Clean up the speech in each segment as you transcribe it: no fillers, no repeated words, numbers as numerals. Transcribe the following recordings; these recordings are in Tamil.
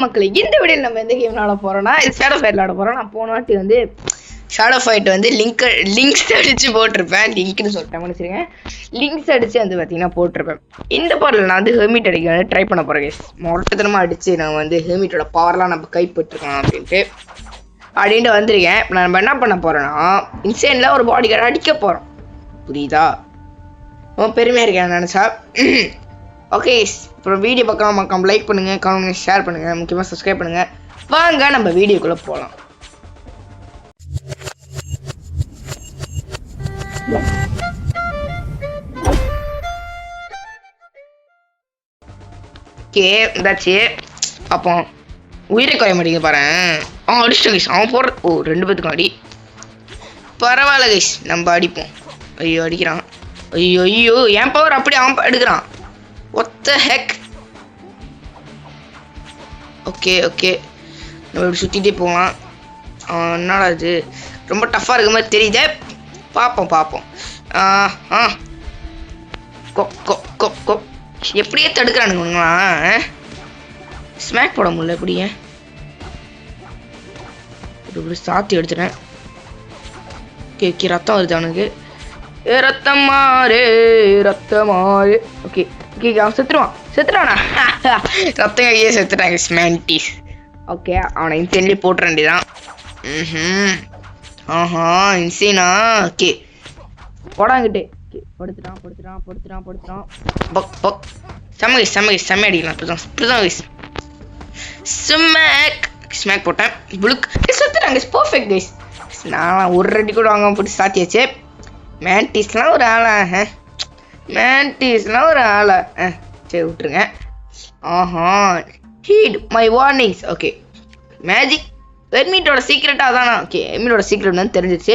மக்களே இந்த வீடியோவில் நம்ம எந்த கேம் விளாட போகிறோம்னா ஷேடோ ஃபைட் விளாட போகிறோம். நான் போன வாட்டி வந்து ஷேடோ ஃபைட் வந்து லிங்க்ஸ் அடித்து போட்டிருப்பேன். லிங்க்னு சொல்லிட்டேன் மன்னிச்சிருங்க. லிங்க்ஸ் அடித்து வந்து பார்த்தீங்கன்னா போட்டிருப்பேன். இந்த பாடலில் நான் வந்து ஹெர்மிட் அடிக்க ட்ரை பண்ண போகிறேன் கேஸ். மொட்டத்தனமாக அடித்து நான் வந்து ஹெர்மிட்டோட பவர்லாம் நம்ம கைப்பற்றிருக்கலாம் அப்படின்ட்டு வந்திருக்கேன். நம்ம என்ன பண்ண போகிறோன்னா இன்சேனில் ஒரு பாடி கார்டு அடிக்க போகிறோம். புரியுதா? ரொம்ப பெருமையாக இருக்கேன் நினச்சா. ஓகே, அப்புறம் வீடியோ பார்க்காம லைக் பண்ணுங்கள், கமெண்ட் ஷேர் பண்ணுங்கள், முக்கியமாக சப்ஸ்கிரைப் பண்ணுங்கள். வாங்க நம்ம வீடியோக்குள்ளே போகலாம். ஓகே இந்தாச்சு. அப்போ உயிரை குறைய மாட்டேங்க பாரு. அடிச்சிட்டோம் கைஸ். அவன் போடுற ரெண்டு பேத்துக்கும் அடி. பரவாயில்ல கைஸ், நம்ம அடிப்போம். ஐயோ அடிக்கிறான். ஐயோ ஐயோ என் பவர் அப்படி அவன் எடுக்கிறான். What the heck? Okay okay, நம்ம இப்படி சுற்றிட்டே போகலாம். என்னடா இது ரொம்ப டஃப்பாக இருக்க மாதிரி தெரியுதே. பார்ப்போம். எப்படியே தடுக்கிறானுங்களா? ஸ்மாக் போட முடியல. எப்படியே இப்படி சாத்தி எடுத்துட்டேன். ஓகே ரத்தம் வருது அவனுக்கு. ரத்தம் மாறு. ஓகே அவன் செத்துருவானா? ரத்தம் கையே செத்துட்டாங்க ஸ்மேண்டிஸ். ஓகே அவனை இன்சேன்லி போட்டுற வேண்டியதான். இன்சேனா. ஓகே போடாங்கிட்டே. படுத்துட்டான். செம்ம அடிக்கலாம். இப்படிதான் ஸ்மேக் போட்டேன். புளுக் செத்துட்டாங்க. Perfect guys. நான் ஒரு அடி கூட வாங்க போட்டு சாத்தியாச்சு. மேண்டிஸ்லாம் ஒரு ஆளா சரி விட்டுருங்க. Heed my warnings. Okay magic ஹெர்மிட்டோட சீக்ரெட்டாக தானா? ஓகே ஹெர்மிட்டோட சீக்ரெட் வந்து தெரிஞ்சிச்சு.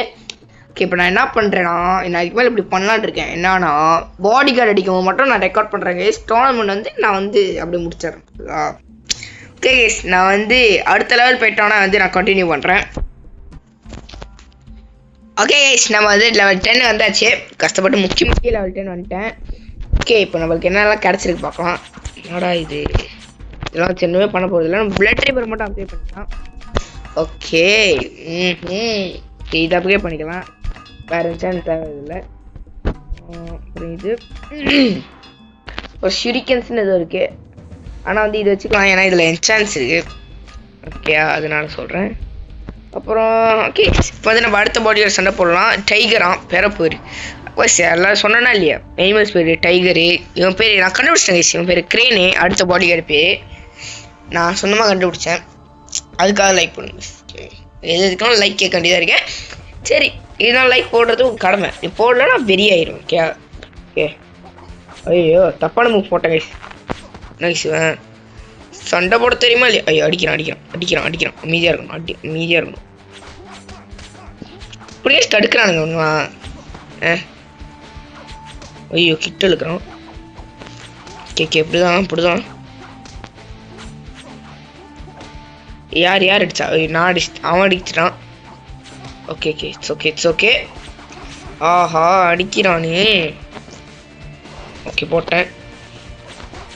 ஓகே இப்போ நான் என்ன பண்ணுறேன்னா அதுக்கு மேலே இப்படி பண்ணலான்னு இருக்கேன். என்னன்னா பாடி கார்டு அடிக்கவும் மட்டும் நான் ரெக்கார்ட் பண்ணுறேன் கேஸ். டோர்னமெண்ட் வந்து நான் வந்து அப்படி முடிச்சிடறேன். ஓகே கேஸ், நான் வந்து அடுத்த லெவல் போயிட்டோன்னா வந்து நான் கண்டினியூ பண்ணுறேன். ஓகே கைஸ், நம்ம வந்து லெவல் 10 வந்தாச்சு. கஷ்டப்பட்டு முக்கிய லெவல் 10 வந்துட்டேன். ஓகே இப்போ நம்மளுக்கு என்னெல்லாம் கிடச்சிருக்கு பார்க்கலாம். என்னடா இது, இதெல்லாம் சின்னவே பண்ண போகிறது இல்லை. நம்ம பிளட் ட்ரைபர் மட்டும் அப்ளை பண்ணிக்கலாம். ஓகே இதை அப்ளை பண்ணிக்கலாம். வேறு சான்ஸ் தேவையில்லை. அப்புறம் இது ஒரு ஷுரிக்கன்ஸ்னு எதுவும் இருக்குது. ஆனால் வந்து இதை வச்சுக்கலாம், ஏன்னா இதில் என்சான்ஸ் இருக்குது. ஓகே அதனால சொல்கிறேன். அப்புறம் ஓகே இப்போ வந்து நம்ம அடுத்த பாடி கார்டு சண்டை போடலாம். டைகரான் பெறப்போரு எல்லாம் சொன்னா இல்லையா? எனிமல்ஸ் பேர் டைகரு. இவன் பேர் நான் கண்டுபிடிச்சேன் கைஸ். இவன் பேர் கிரேனு. அடுத்த பாடி கார்டு பேர் நான் சொன்னமாக கண்டுபிடிச்சேன். அதுக்காக லைக் பண்ணுங்க. எதுக்கான லைக் கேட்க வேண்டியதாக இருக்கேன். சரி இதுதான் லைக் போடுறது உங்கள் கடமை. நீ போடலன்னா வெறியாயிரும். ஓகே ஐயோ தப்பான மூவ் போட்டேன் கைஸ். நைஸ். சண்டை போட தெரியுமா இல்லையா? ஐயோ அடிக்கிறான். அமைதியாக இருக்கணும். இப்படியே தடுக்கிறானுங்க ஒன்றுவா. ஐயோ கிட்ட இழுக்கிறான். கேக்கே இப்படிதான் யார் அடிச்சா? நான் அவன் அடிச்சிட்டான். Okay it's okay. ஆஹா அடிக்கிறானே. ஓகே போட்டேன்.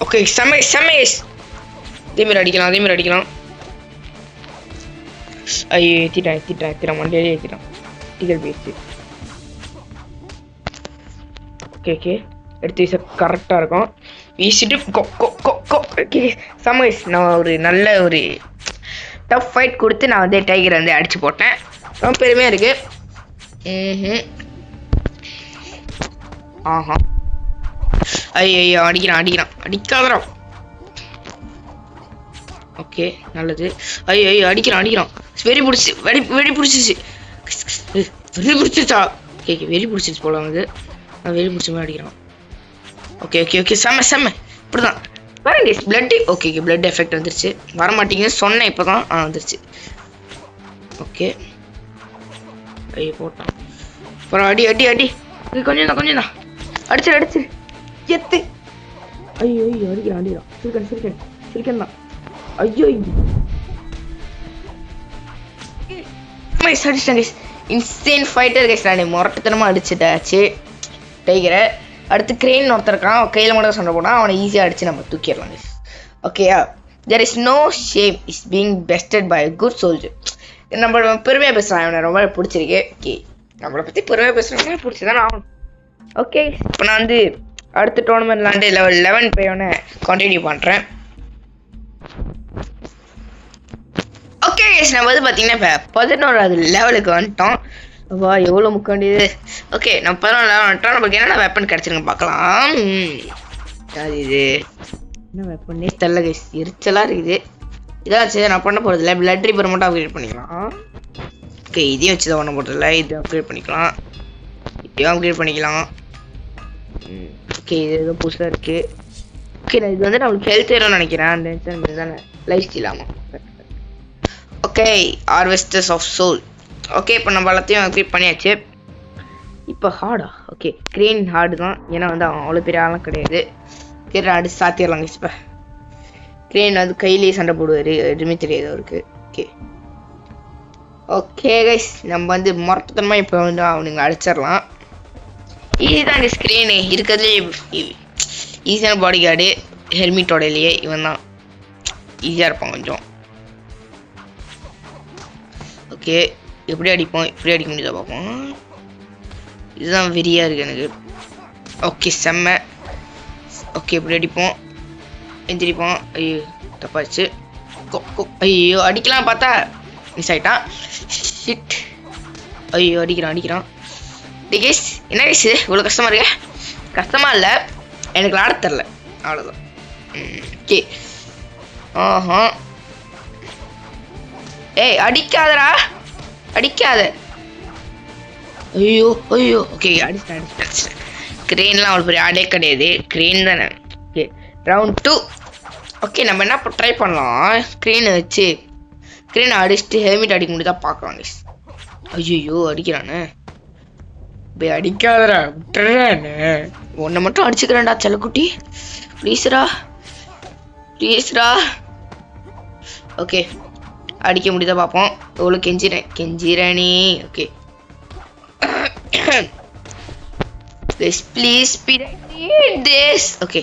ஓகே செம்ம அதேமாரி அடிக்கலாம். ஐயோ ஏற்றிட்டான் மண்டையிலே ஏற்றிட்டான். டிக்கெட் போயிடுச்சு. ஓகே எடுத்து வீச கரெக்டாக இருக்கும். வீசிட்டு ஓகே செம்ம. நான் ஒரு நல்ல ஒரு டஃப் ஃபைட் கொடுத்து நான் வந்து டைகரை வந்து அடித்து போட்டேன். ரொம்ப பெருமையாக இருக்குது. ஐயோ அடிக்கிறான். அடிக்காதடா. ஓகே நல்லது. ஐயோ அடிக்கிறான். வெறி பிடிச்சிச்சு. வெறி பிடிச்சிச்சு போல வந்து. வெறி பிடிச்ச மாதிரி அடிக்கிறான். ஓகே செம்ம இப்படிதான் பாருங்க பிளட். ஓகே பிளட் எஃபெக்ட் வந்துருச்சு. வரமாட்டீங்கன்னு சொன்னேன், இப்போ தான் வந்துருச்சு. ஓகே ஐயோ போட்டான். அப்புறம் அடி கொஞ்சம் தான் அடிச்சிரு எத்து. ஐயோ அடிக்கிறான். சிரிக்கன் தான். ஐயோ இன்சேன் ஃபைட்டர் கைஸ். நான் முரட்டத்தனமாக அடிச்சுட்டாச்சு டைகரை. அடுத்து கிரேன் ஒருத்தர் இருக்கான். கையில் மட்டும் சண்டை போனால் அவனை ஈஸியாக அடித்து நம்ம தூக்கிடலாம். ஓகேயா there is no shame is being bested by a good soldier. நம்ம பெருமையாக பேசுகிறான், அவனை ரொம்ப பிடிச்சிருக்கு. ஓகே, நம்மளை பற்றி பெருமையாக பேசுகிறவங்க பிடிச்சிதான் ஆகணும். ஓகே, இப்போ நான் வந்து அடுத்த டோர்னமெண்ட் விளாண்டு level 11 போய் கண்டினியூ பண்ணுறேன். ஓகே கைஸ், நம்ம வந்து பார்த்தீங்கன்னா இப்போ 11வது லெவலுக்கு வந்துட்டோம். வா, எவ்வளோ முக்க வேண்டியது. ஓகே, நம்ம 11 லெவல் வந்துட்டோம். நமக்கு என்னென்ன வெப்பன் கிடச்சிருங்க பார்க்கலாம். அது இது என்ன வெப்பன்னே தெரியல கைஸ், எரிச்சலாக இருக்குது. இதான் சரி, நான் பண்ண போகிறதில்ல. பிளட் ரீப்பர் மட்டும் அப்கிரேட் பண்ணிக்கலாம். ஓகே, இதையும் வச்சு தான் பண்ண போகிறதில்ல. இது அப்கிரேட் பண்ணிக்கலாம், இதையும் அப்கிரேட் பண்ணிக்கலாம். ஓகே, இது எதுவும் புதுசாக இருக்குது. ஓகே, நான் இது வந்து நம்மளுக்கு ஹெல்த் ஏறும்னு நினைக்கிறேன். அந்த தானே லைஃப் ஸ்டைல். ஆமாம். Okay, harvesters of soul. Okay, இப்போ நம்ம எல்லாத்தையும் அப்கிரேட் பண்ணியாச்சு. இப்போ ஹார்டா? ஓகே, கிரீன் ஹார்டு தான், ஏன்னா வந்து அவன் அவ்வளோ பெரிய ஆளும் கிடையாது. கிரீன் ஹார்டு சாத்திடலாங்க. இப்போ கிரீன் வந்து கையிலேயே சண்டை போடுவார், எதுவுமே தெரியாது அவருக்கு. ஓகே ஓகே கைஸ், நம்ம வந்து மொத்தத்தனமாக இப்போ வந்து அவனுங்க அடிச்சிடலாம். இதுதான் இந்த ஸ்க்ரீனு இருக்கிறதுலே ஈஸியான பாடி கார்டு. ஹெல்மெட்டோடையிலேயே இவன் தான் ஈஸியாக இருப்பான் கொஞ்சம். ஓகே, எப்படி அடிப்போம், எப்படி அடிக்க முடியுதா பார்ப்போம். இதுதான் வெறியாக இருக்குது எனக்கு. ஓகே, செம்ம. ஓகே, எப்படி அடிப்போம், எந்திரிப்போம். ஐயோ, தப்பாச்சு. ஐயோ, அடிக்கலாம் பார்த்தா மிஸ் ஆகிட்டான். ஷிட். ஐயோ, அடிக்கிறான். கேஸ், என்ன கேஸ் இவ்வளோ கஷ்டமாக இருக்கு? கஷ்டமாக இல்லை, எனக்கு விளாட தெரில, அவ்வளோதான். ஓகே. ஆஹா, ஏய் அடிக்காதடா, அடிக்காத. ஐயோ. ஓகே, அடிச்சிட்டேன். கிரெயின்லாம் அவ்வளோ பெரிய ஆடே கிடையாது, கிரெயின் தானே. Okay, round 2. ஓகே, நம்ம என்ன ட்ரை பண்ணலாம், கிரெயினை வச்சு கிரெயினை அடிச்சுட்டு ஹெல்மெட் அடிக்க முடியுதா பார்க்கலாம். ஐயோ, அடிக்கிறானே. போய் அடிக்காதடா, விட்டுறானே. உன்னை மட்டும் அடிச்சுக்கிறேன்டா செல்லக்குட்டி, ப்ளீஸ்ரா. ஓகே, அடிக்க முடியுதா பார்ப்போம். எவ்வளோ கெஞ்சிரணி. Okay, please this. Okay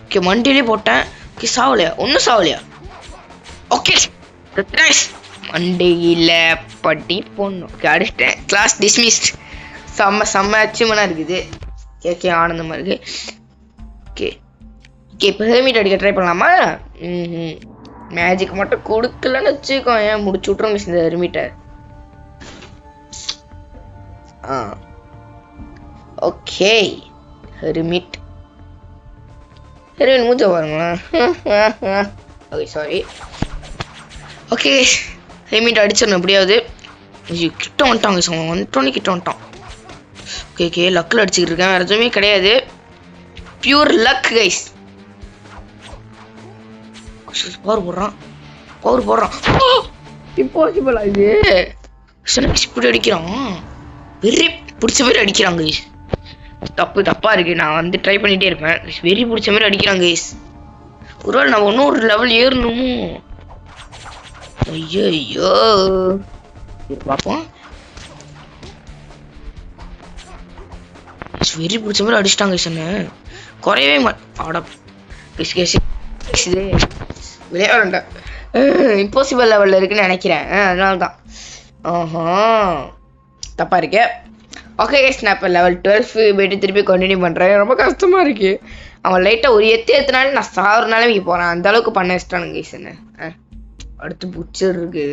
okay, மண்டியிலே போட்டேன். ஓகே, சாவலையா? ஒன்றும் சாவலையா? ஓகே, மண்டையில் பட்டி போடணும். ஓகே, அடிச்சிட்டேன். Class dismissed. செம்ம அச்சீவ்மெண்டாக இருக்குது. ஓகே, ஆனந்தமாக இருக்குது. ஓகே, இப்போ ஹெல்மெட் அடிக்க ட்ரை பண்ணலாமா? மேஜிக் மட்டும் கொடுக்கலன்னு வச்சுக்கோ, ஏன் முடிச்சு விட்ருங்க இந்த ஹெல்மெட்டை. ஓகே, ஹெல்மெட் மூஞ்ச பாருங்களா. Okay, sorry. ஓகே, ஹெல்மெட் அடிச்சிடணும் எப்படியாவது. கிட்ட வந்துட்டாங்க சார், வந்துட்டோன்னே கிட்ட வந்துட்டான். ஓகே, லக்கில் அடிச்சுக்கிட்டு இருக்கேன், வேறு எதுவுமே கிடையாது. Pure luck guys. பவர் போடுறான். இம்பாசிபிளா இது? இப்படி அடிக்கிறான், வெறி பிடிச்ச மாதிரி அடிக்கிறாங்க கைஸ். தப்பா இருக்கு, நான் வந்து ட்ரை பண்ணிட்டே இருப்பேன். வெறி பிடிச்ச மாதிரி அடிக்கிறாங்க கைஸ். ஒருவேளை நான் இன்னும் ஒரு லெவல் ஏறணுமோ? ஐயோ, பார்ப்போம். வெறி பிடிச்ச மாதிரி அடிச்சிட்டாங்க சொன்ன, குறையவே மாட்டா. விளையாடா இம்பாசிபிள் லெவலில் இருக்குன்னு நினைக்கிறேன், அதனால தான். தப்பா இருக்கு. ஓகே கைஸ், நான் இப்போ level 12 போய்ட்டு திருப்பி கண்டினியூ பண்ணுறேன். ரொம்ப கஷ்டமாக இருக்குது. அவன் லைட்டாக ஒரு ஏற்றினாலும் நான் சாகுறனாலும் இங்கே போகிறேன், அந்த அளவுக்கு பண்ண வச்சிட்டானுங்க கைஸ் என்ன. அடுத்து புச்சர் இருக்கு,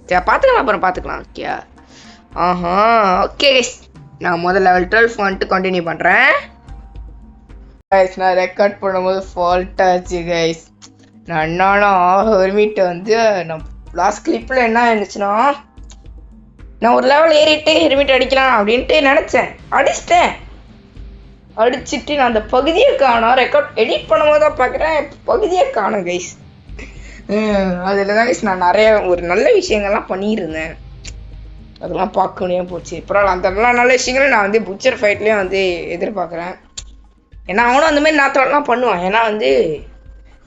சரி பார்த்துக்கலாம், அப்புறம் பார்த்துக்கலாம். ஓகே ஓகே கைஸ், நான் முதல்ல level 12 வந்துட்டு கண்டினியூ பண்ணுறேன். கைஸ், நான் ரெக்கார்ட் பண்ணும்போது ஃபால்ட் ஆச்சு கைஸ். நான் என்னன்னா ஹெல்மெட்டை வந்து நான் லாஸ்ட் கிளிப்பில் என்ன இருந்துச்சுன்னா, நான் ஒரு லெவல் ஏறிட்டு ஹெல்மெட் அடிக்கலாம் அப்படின்ட்டு நினச்சேன், அடிச்சுட்டு நான் அந்த பகுதியை காணோம். ரெக்கார்ட் எடிட் பண்ணும்போது தான் பார்க்குறேன், பகுதியை காணும் கைஸ். அதில் தான் கைஸ் நான் நிறைய ஒரு நல்ல விஷயங்கள்லாம் பண்ணியிருந்தேன், அதெல்லாம் பார்க்க முடியாமல் போச்சு. அப்புறம் அந்த நல்ல விஷயங்களும் நான் வந்து புச்சர் ஃபைட்லேயும் வந்து எதிர்பார்க்குறேன். ஏன்னா அவனும் அந்தமாதிரி நாத்தெல்லாம் பண்ணுவான். ஏன்னா வந்து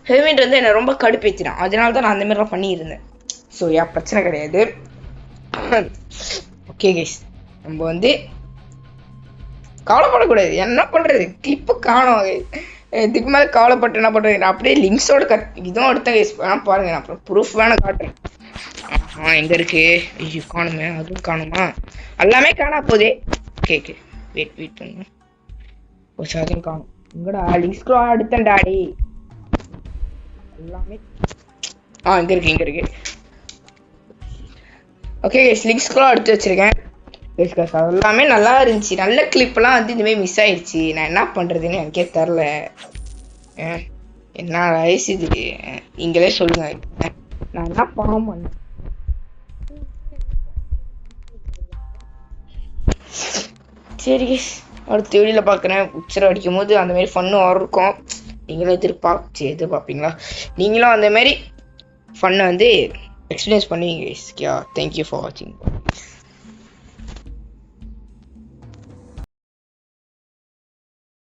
ஹெல்மெட் வந்து என்னை ரொம்ப கடுப்பேற்றினான், அதனால தான் நான் அந்தமாதிரிலாம் பண்ணியிருந்தேன். ஸோ பிரச்சனை கிடையாது. ஓகே கைஸ், நம்ம வந்து கவலைப்படக்கூடாது. என்ன பண்ணுறது, கிளிப்பு காணும். இதுக்கு மேலே கவலைப்பட்டு என்ன பண்ணுறேன், நான் அப்படியே லிங்க்ஸோட இதுவும் எடுத்தேன் கைஸ். பாருங்க, நான் அப்புறம் ப்ரூஃப் வேணா காட்டுறேன். எங்கே இருக்கு? ஐயோ காணுமே, அதுவும் காணுமா? எல்லாமே காணா போதே. கேக்கு வெயிட் பண்ணுங்க. ஒரு அதுவும் காணும். எங்கடா லிங்க்ஸ்க்ரோ எடுத்தேன் டாடி எல்லாமே. இங்கே இருக்கு. ஓகே லிங்க்ஸ்க்ரோ எடுத்து வச்சிருக்கேன். அது எல்லாமே நல்லா இருந்துச்சு. நல்ல கிளிப்லாம் வந்து இந்தமாதிரி மிஸ் ஆயிடுச்சு. நான் என்ன பண்ணுறதுன்னு எனக்கே தெரில. என்ன வயசு இது? நீங்களே சொல்லுங்க, நான் என்ன பண்ண. சரி அடுத்த வீடியோவில் பார்க்குறேன். உச்சரை அடிக்கும் போது அந்தமாரி ஃபன்னு இருக்கும். நீங்களும் எதிர்பார்ப்பீங்களா? நீங்களும் அந்தமாரி ஃபன்னை வந்து எக்ஸ்பீரியன்ஸ் பண்ணுவீங்க. தேங்க்யூ ஃபார் வாட்சிங்.